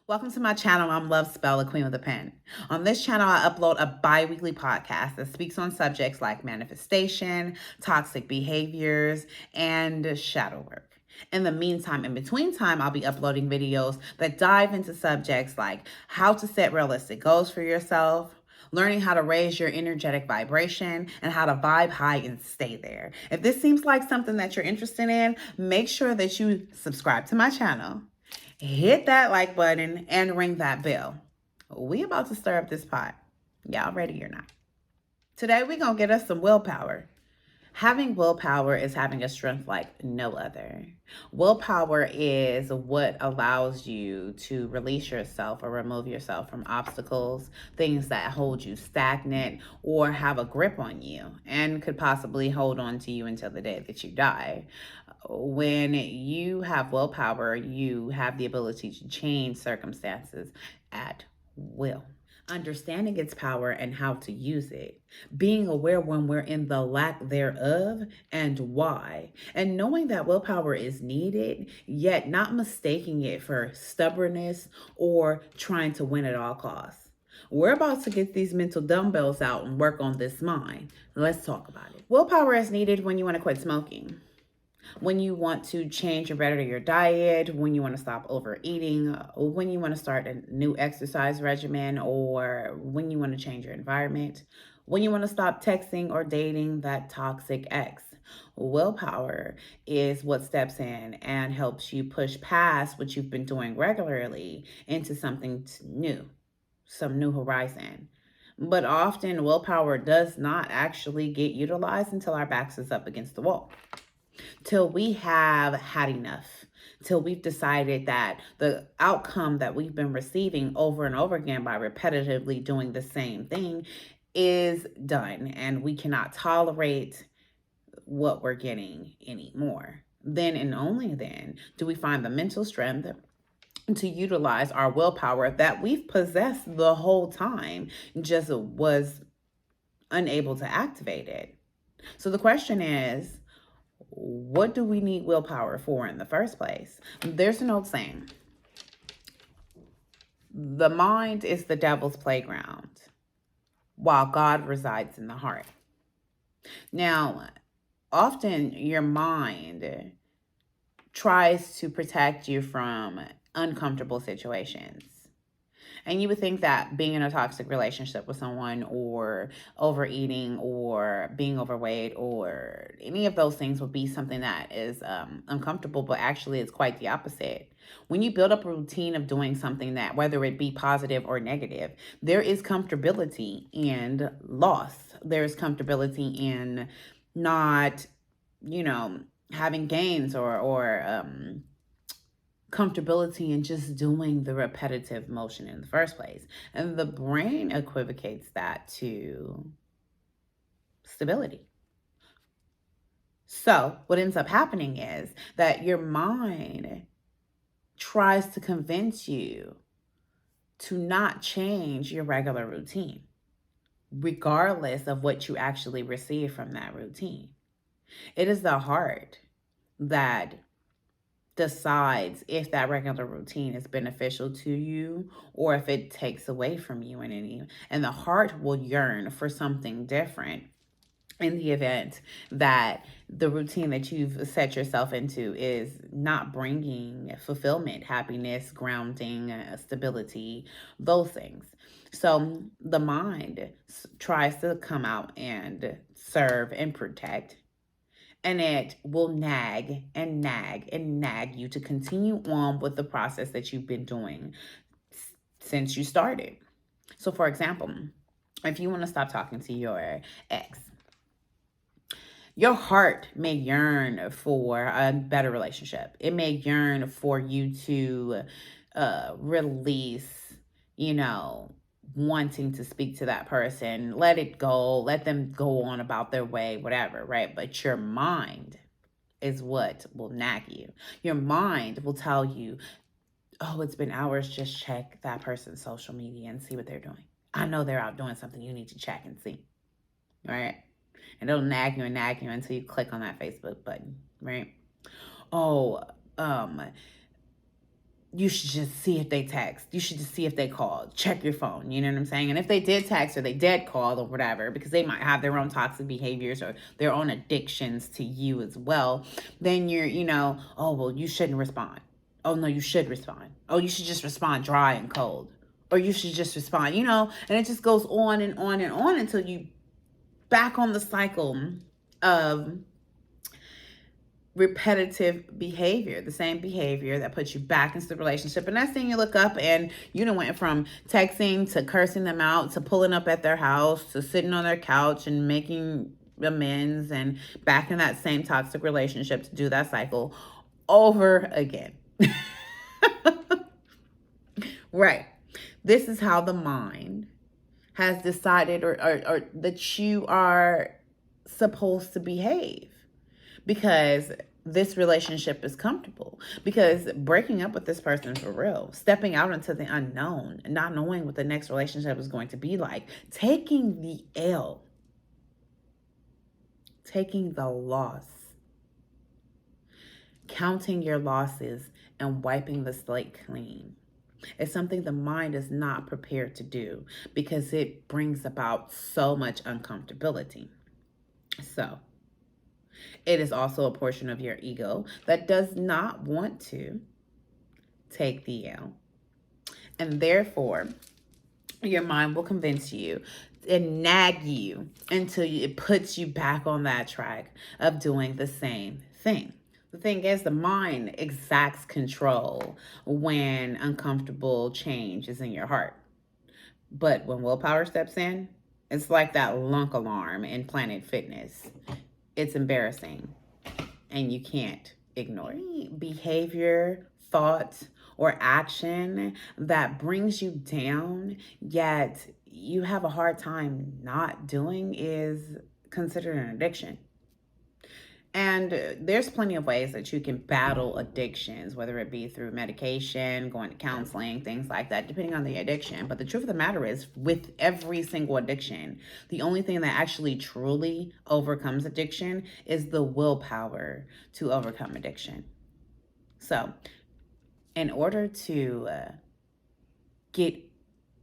Welcome to my channel. I'm Love Spell, the Queen with a Pen. On this channel, I upload a bi-weekly podcast that speaks on subjects like manifestation, toxic behaviors, and shadow work. In the meantime, in between time, I'll be uploading videos that dive into subjects like how to set realistic goals for yourself, learning how to raise your energetic vibration, and how to vibe high and stay there. If this seems like something that you're interested in, make sure that you subscribe to my channel, hit that like button, and ring that bell. We about to stir up this pot. Y'all ready or not? Today we gonna get us some willpower. Having willpower is having a strength like no other. Willpower is what allows you to release yourself or remove yourself from obstacles, things that hold you stagnant or have a grip on you and could possibly hold on to you until the day that you die. When you have willpower, you have the ability to change circumstances at will. Understanding its power and how to use it, being aware when we're in the lack thereof and why, and knowing that willpower is needed, yet not mistaking it for stubbornness or trying to win at all costs. We're about to get these mental dumbbells out and work on this mind. Let's talk about it. Willpower is needed when you want to quit smoking, when you want to change or better your diet, when you want to stop overeating, when you want to start a new exercise regimen, or when you want to change your environment, when you want to stop texting or dating that toxic ex. Willpower is what steps in and helps you push past what you've been doing regularly into something new, some new horizon. But often willpower does not actually get utilized until our backs is up against the wall, till we have had enough, till we've decided that the outcome that we've been receiving over and over again by repetitively doing the same thing is done and we cannot tolerate what we're getting anymore. Then and only then do we find the mental strength to utilize our willpower that we've possessed the whole time, just was unable to activate it. So the question is, what do we need willpower for in the first place? There's an old saying: the mind is the devil's playground, while God resides in the heart. Now, often your mind tries to protect you from uncomfortable situations. And you would think that being in a toxic relationship with someone, or overeating, or being overweight, or any of those things would be something that is uncomfortable, but actually it's quite the opposite. When you build up a routine of doing something that, whether it be positive or negative, there is comfortability in loss. There's comfortability in not, having gains or comfortability in just doing the repetitive motion in the first place. And the brain equivocates that to stability. So what ends up happening is that your mind tries to convince you to not change your regular routine, regardless of what you actually receive from that routine. It is the heart that decides if that regular routine is beneficial to you or if it takes away from you in any. And the heart will yearn for something different in the event that the routine that you've set yourself into is not bringing fulfillment, happiness, grounding, stability, those things. So the mind tries to come out and serve and protect, and it will nag and nag and nag you to continue on with the process that you've been doing since you started. So for example, if you want to stop talking to your ex, your heart may yearn for a better relationship. It may yearn for you to release, wanting to speak to that person, let it go, let them go on about their way, whatever, right? But your mind is what will nag you. Your mind will tell you, oh, it's been hours, just check that person's social media and see what they're doing. I know they're out doing something, you need to check and see, right? And it'll nag you and nag you until you click on that Facebook button, right? Oh, you should just see if they text. You should just see if they called. Check your phone. You know what I'm saying? And if they did text or they did call or whatever, because they might have their own toxic behaviors or their own addictions to you as well, then you're, oh, well, you shouldn't respond. Oh, no, you should respond. Oh, you should just respond dry and cold. Or you should just respond, and it just goes on and on and on until you back on the cycle of repetitive behavior, the same behavior that puts you back into the relationship. And next thing you look up and went from texting to cursing them out to pulling up at their house to sitting on their couch and making amends and back in that same toxic relationship to do that cycle over again. Right. This is how the mind has decided or that you are supposed to behave, because this relationship is comfortable, because breaking up with this person for real, stepping out into the unknown, not knowing what the next relationship is going to be like, taking the L, taking the loss, counting your losses and wiping the slate clean. It's something the mind is not prepared to do because it brings about so much uncomfortability. So, it is also a portion of your ego that does not want to take the L. And therefore, your mind will convince you and nag you until it puts you back on that track of doing the same thing. The thing is, the mind exacts control when uncomfortable change is in your heart. But when willpower steps in, it's like that lunk alarm in Planet Fitness. It's embarrassing, and you can't ignore it. Any behavior, thought, or action that brings you down, yet you have a hard time not doing, is considered an addiction. And there's plenty of ways that you can battle addictions, whether it be through medication, going to counseling, things like that, depending on the addiction. But the truth of the matter is, with every single addiction, the only thing that actually truly overcomes addiction is the willpower to overcome addiction. So, in order to get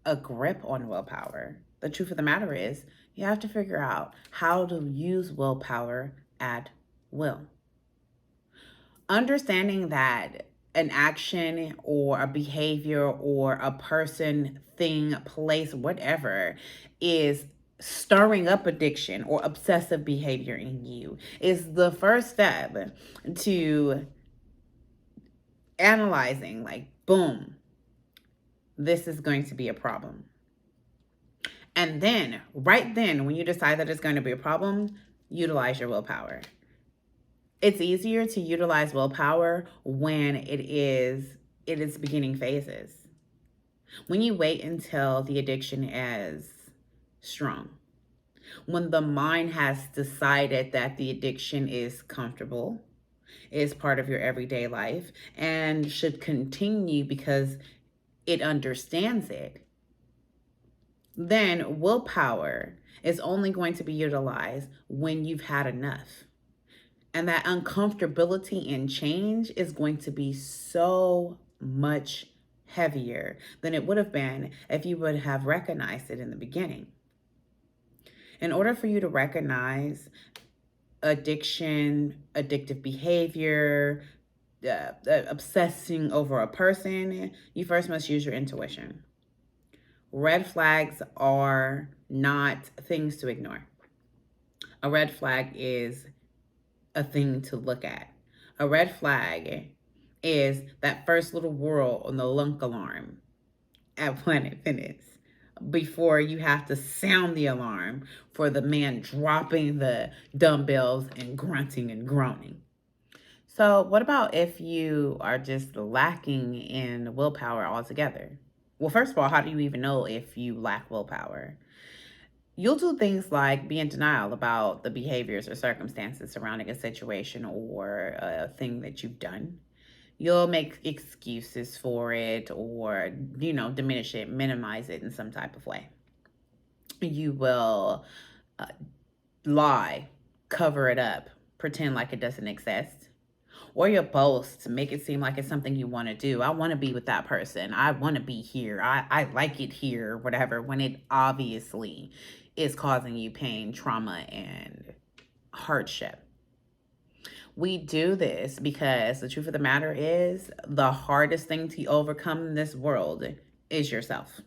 a grip on willpower, the truth of the matter is, you have to figure out how to use willpower at will. Understanding that an action or a behavior or a person, thing, place, whatever is stirring up addiction or obsessive behavior in you is the first step to analyzing, like, boom, this is going to be a problem. And then, right then, when you decide that it's going to be a problem, utilize your willpower. It's easier to utilize willpower when it is in its beginning phases. When you wait until the addiction is strong, when the mind has decided that the addiction is comfortable, is part of your everyday life, and should continue because it understands it, then willpower is only going to be utilized when you've had enough. And that uncomfortability in change is going to be so much heavier than it would have been if you would have recognized it in the beginning. In order for you to recognize addiction, addictive behavior, obsessing over a person, you first must use your intuition. Red flags are not things to ignore. A red flag is a thing to look at. A red flag is that first little whirl on the lunk alarm at Planet Fitness before you have to sound the alarm for the man dropping the dumbbells and grunting and groaning. So what about if you are just lacking in willpower altogether? Well, first of all, how do you even know if you lack willpower? You'll do things like be in denial about the behaviors or circumstances surrounding a situation or a thing that you've done. You'll make excuses for it or, diminish it, minimize it in some type of way. You will lie, cover it up, pretend like it doesn't exist. or you'll boast to make it seem like it's something you want to do. I want to be with that person. I want to be here. I like it here, whatever, when it obviously is causing you pain, trauma, and hardship. We do this because the truth of the matter is the hardest thing to overcome in this world is yourself.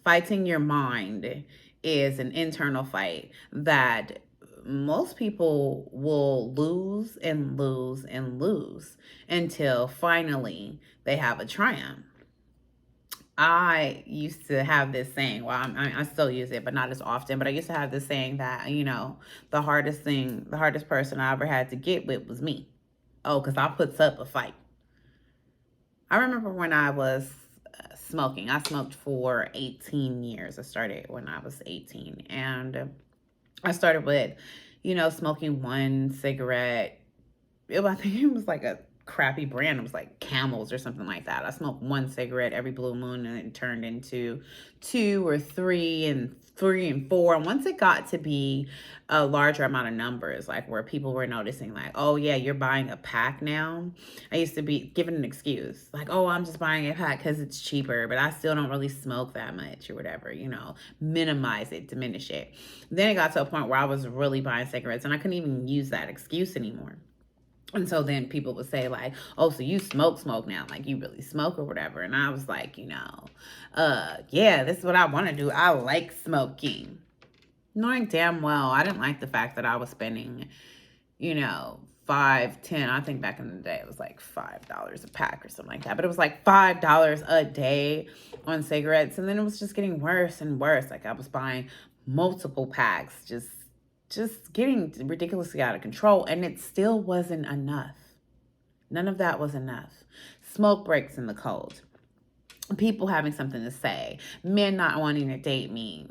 Fighting your mind is an internal fight that most people will lose and lose and lose until finally they have a triumph. I used to have this saying, well, I still use it, but not as often, but I used to have this saying that, the hardest person I ever had to get with was me. Oh, because I puts up a fight. I remember when I was smoking. I smoked for 18 years. I started when I was 18. And I started with, smoking one cigarette. I think it was like a crappy brand. It was like Camels or something like that. I smoked one cigarette every blue moon, and it turned into two or three and four. And once it got to be a larger amount of numbers, like where people were noticing like, oh yeah, you're buying a pack now. I used to be given an excuse like, oh, I'm just buying a pack because it's cheaper, but I still don't really smoke that much or whatever, minimize it, diminish it. Then it got to a point where I was really buying cigarettes and I couldn't even use that excuse anymore. And so then people would say like, oh, so you smoke now, like you really smoke or whatever. And I was like, yeah, this is what I want to do. I like smoking. Knowing damn well I didn't like the fact that I was spending, $5, $10. I think back in the day it was like $5 a pack or something like that. But it was like $5 a day on cigarettes. And then it was just getting worse and worse. Like I was buying multiple packs, just getting ridiculously out of control, and it still wasn't enough. None of that was enough. Smoke breaks in the cold. People having something to say. Men not wanting to date me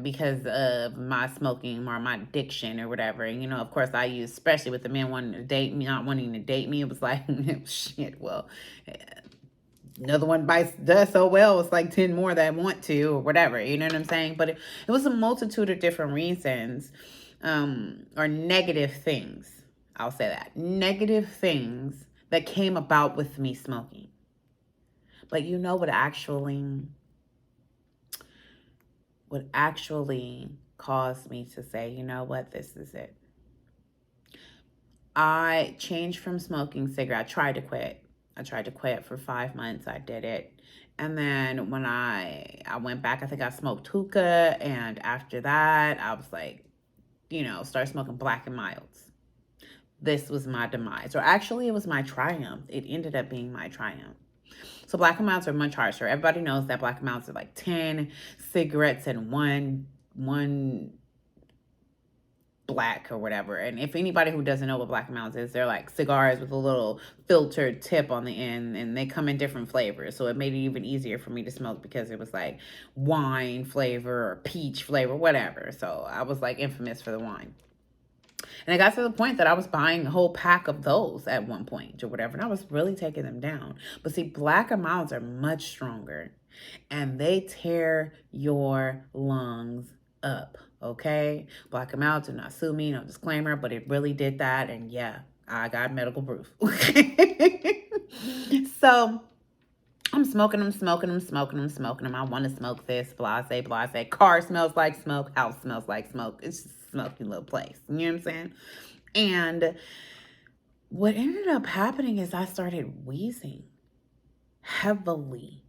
because of my smoking or my addiction or whatever. And, of course, I use, especially with the men wanting to date me, not wanting to date me, it was like, shit, well, another one does so well, it's like 10 more that want to or whatever, you know what I'm saying? But it was a multitude of different reasons, or negative things, I'll say that, negative things that came about with me smoking. But what actually caused me to say, you know what, this is it. I changed from smoking cigarettes. I tried to quit for 5 months. I did it. And then when I went back, I think I smoked hookah. And after that, I was like, started smoking Black and Milds. This was my demise. Or actually, it was my triumph. It ended up being my triumph. So Black and Milds are much harsher. Everybody knows that Black and Milds are like 10 cigarettes and one black or whatever. And if anybody who doesn't know what Black and Milds is, they're like cigars with a little filtered tip on the end, and they come in different flavors. So it made it even easier for me to smoke because it was like wine flavor or peach flavor, whatever. So I was like infamous for the wine. And it got to the point that I was buying a whole pack of those at one point or whatever. And I was really taking them down. But see, Black and Milds are much stronger. And they tear your lungs up, okay? Black and Milds, do not sue me, no disclaimer. But it really did that. And yeah, I got medical proof. So I'm smoking them. I want to smoke this, blase. Car smells like smoke. House smells like smoke. It's just a smoky little place. You know what I'm saying? And what ended up happening is I started wheezing heavily.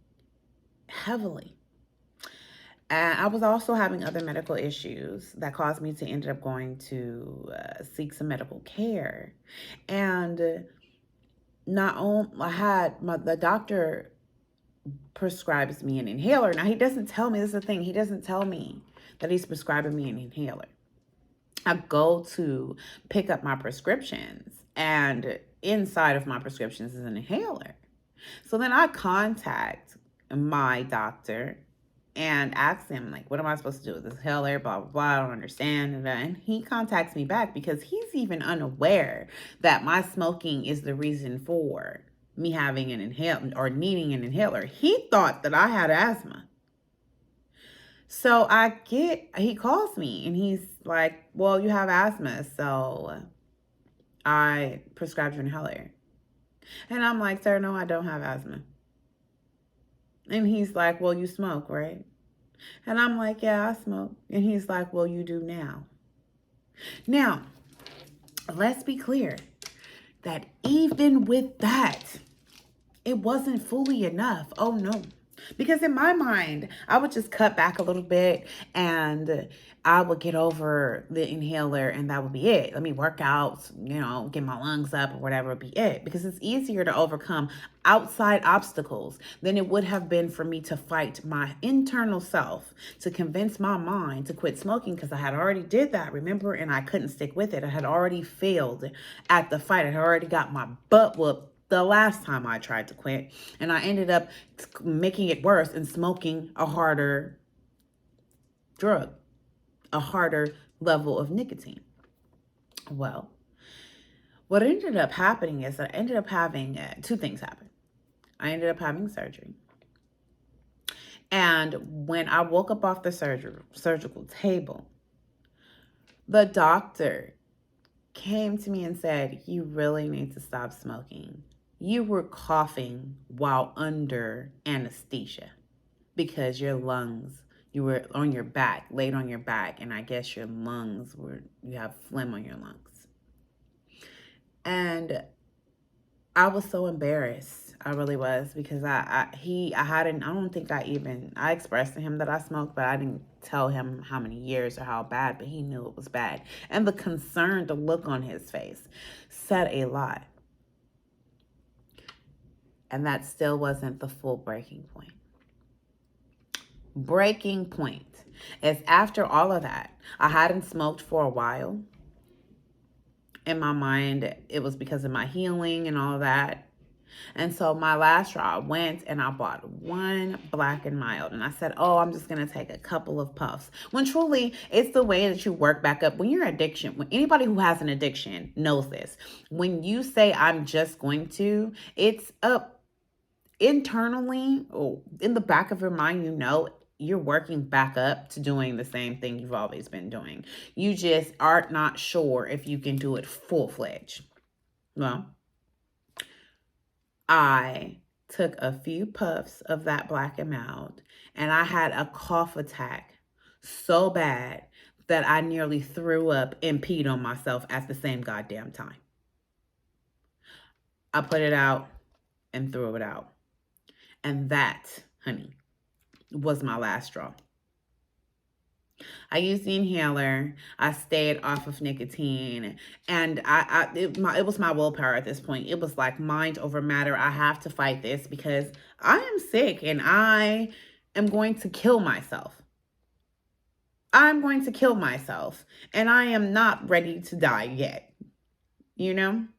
And I was also having other medical issues that caused me to end up going to seek some medical care. And not only the doctor prescribes me an inhaler. Now, he doesn't tell me, this is the thing, he doesn't tell me that he's prescribing me an inhaler. I go to pick up my prescriptions, and inside of my prescriptions is an inhaler. So then I contact my doctor and ask him, like, what am I supposed to do with this inhaler? Blah, blah, blah. I don't understand. And he contacts me back because he's even unaware that my smoking is the reason for me having an inhaler or needing an inhaler. He thought that I had asthma. So he calls me and he's like, well, you have asthma. So I prescribed your inhaler. And I'm like, sir, no, I don't have asthma. And he's like, well, you smoke, right? And I'm like, yeah, I smoke. And he's like, well, you do now. Now, let's be clear that even with that, it wasn't fully enough. Oh no. Because in my mind, I would just cut back a little bit and I would get over the inhaler and that would be it. Let me work out, get my lungs up or whatever would be it. Because it's easier to overcome outside obstacles than it would have been for me to fight my internal self, to convince my mind to quit smoking, because I had already did that, remember? And I couldn't stick with it. I had already failed at the fight. I had already got my butt whooped the last time I tried to quit, and I ended up making it worse and smoking a harder drug, a harder level of nicotine. Well, what ended up happening is I ended up having two things happen. I ended up having surgery. And when I woke up off the surgical table, the doctor came to me and said, you really need to stop smoking. You were coughing while under anesthesia because your lungs, you were on your back, laid on your back, and I guess your lungs you have phlegm on your lungs. And I was so embarrassed. I really was, because I don't think I expressed to him that I smoked, but I didn't tell him how many years or how bad, but he knew it was bad. And the concern, the look on his face said a lot. And that still wasn't the full breaking point. Breaking point is after all of that, I hadn't smoked for a while. In my mind, it was because of my healing and all of that. And so my last straw, I went and I bought one Black and Mild. And I said, oh, I'm just going to take a couple of puffs. When truly, it's the way that you work back up. When anybody who has an addiction knows this. When you say, I'm just going to, it's up internally, in the back of your mind, you're working back up to doing the same thing you've always been doing. You just are not sure if you can do it full-fledged. Well, I took a few puffs of that Black and Mild, and I had a cough attack so bad that I nearly threw up and peed on myself at the same goddamn time. I put it out and threw it out. And that, honey, was my last straw. I used the inhaler. I stayed off of nicotine, and it was my willpower at this point. It was like mind over matter. I have to fight this because I am sick and I am going to kill myself. I'm going to kill myself, and I am not ready to die yet, And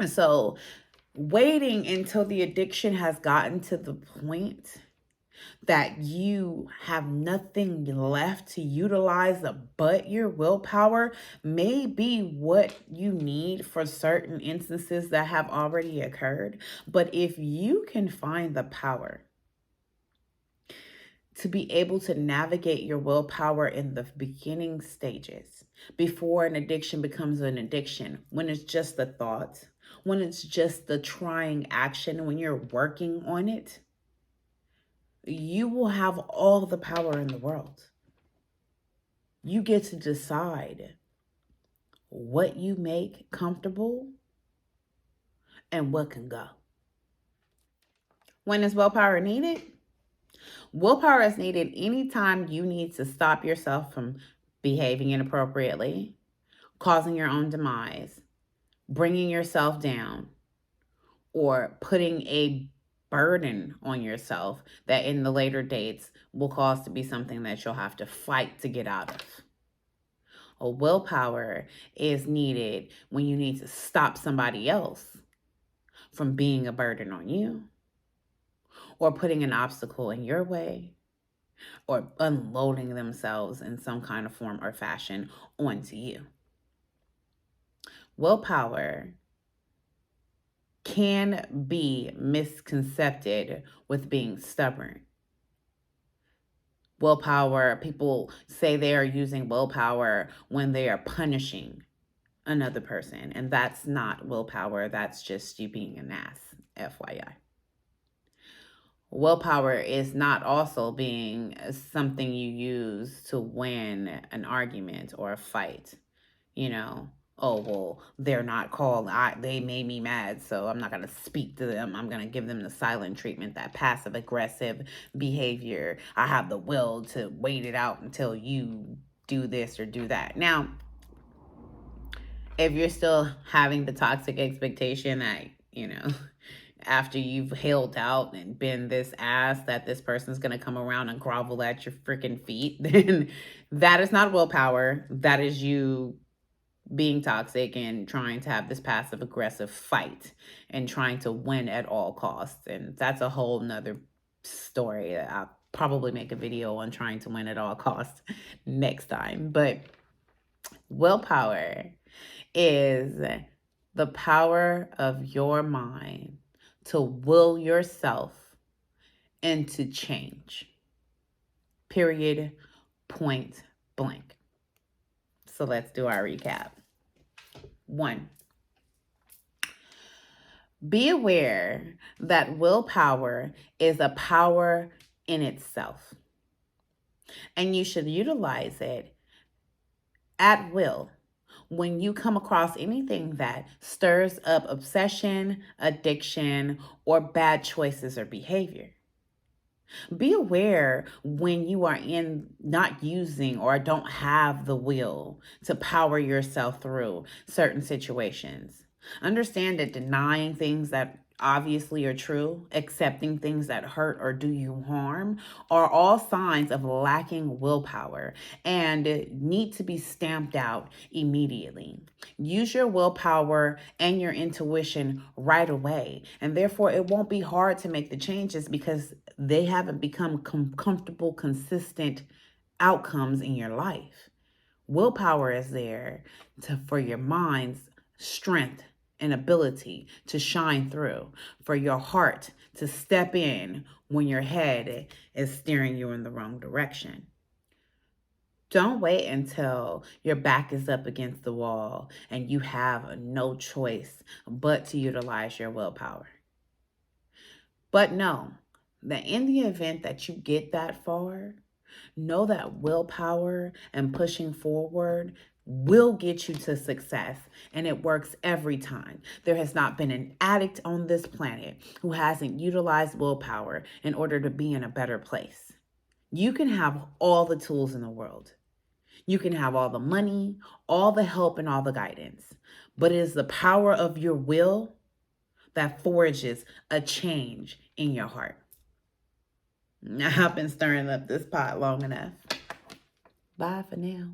so waiting until the addiction has gotten to the point that you have nothing left to utilize but your willpower may be what you need for certain instances that have already occurred. But if you can find the power to be able to navigate your willpower in the beginning stages, before an addiction becomes an addiction, when it's just a thought, when it's just the trying action, when you're working on it, you will have all the power in the world. You get to decide what you make comfortable and what can go. When is willpower needed? Willpower is needed anytime you need to stop yourself from behaving inappropriately, causing your own demise, bringing yourself down, or putting a burden on yourself that in the later dates will cause to be something that you'll have to fight to get out of. Or willpower is needed when you need to stop somebody else from being a burden on you, or putting an obstacle in your way, or unloading themselves in some kind of form or fashion onto you. Willpower can be misconcepted with being stubborn. Willpower, people say they are using willpower when they are punishing another person. And that's not willpower. That's just you being an ass, FYI. Willpower is not also being something you use to win an argument or a fight. You know, oh, well, they're not called. They made me mad, so I'm not going to speak to them. I'm going to give them the silent treatment, that passive aggressive behavior. I have the will to wait it out until you do this or do that. Now, if you're still having the toxic expectation that, after you've held out and been this ass that this person's going to come around and grovel at your freaking feet, then that is not willpower. That is you being toxic and trying to have this passive aggressive fight and trying to win at all costs. And that's a whole nother story. I'll probably make a video on trying to win at all costs next time. But willpower is the power of your mind to will yourself into change. Period. Point blank. So let's do our recap. 1, be aware that willpower is a power in itself, and you should utilize it at will when you come across anything that stirs up obsession, addiction, or bad choices or behavior. Be aware when you are not using or don't have the will to power yourself through certain situations. Understand that denying things that obviously are true, accepting things that hurt or do you harm, are all signs of lacking willpower and need to be stamped out immediately. Use your willpower and your intuition right away, and therefore it won't be hard to make the changes because they haven't become comfortable, consistent outcomes in your life. Willpower is there for your mind's strength and ability to shine through, for your heart to step in when your head is steering you in the wrong direction. Don't wait until your back is up against the wall and you have no choice but to utilize your willpower. But know that in the event that you get that far, know that willpower and pushing forward will get you to success, and it works every time. There has not been an addict on this planet who hasn't utilized willpower in order to be in a better place. You can have all the tools in the world. You can have all the money, all the help, and all the guidance, but it is the power of your will that forges a change in your heart. I've been stirring up this pot long enough. Bye for now.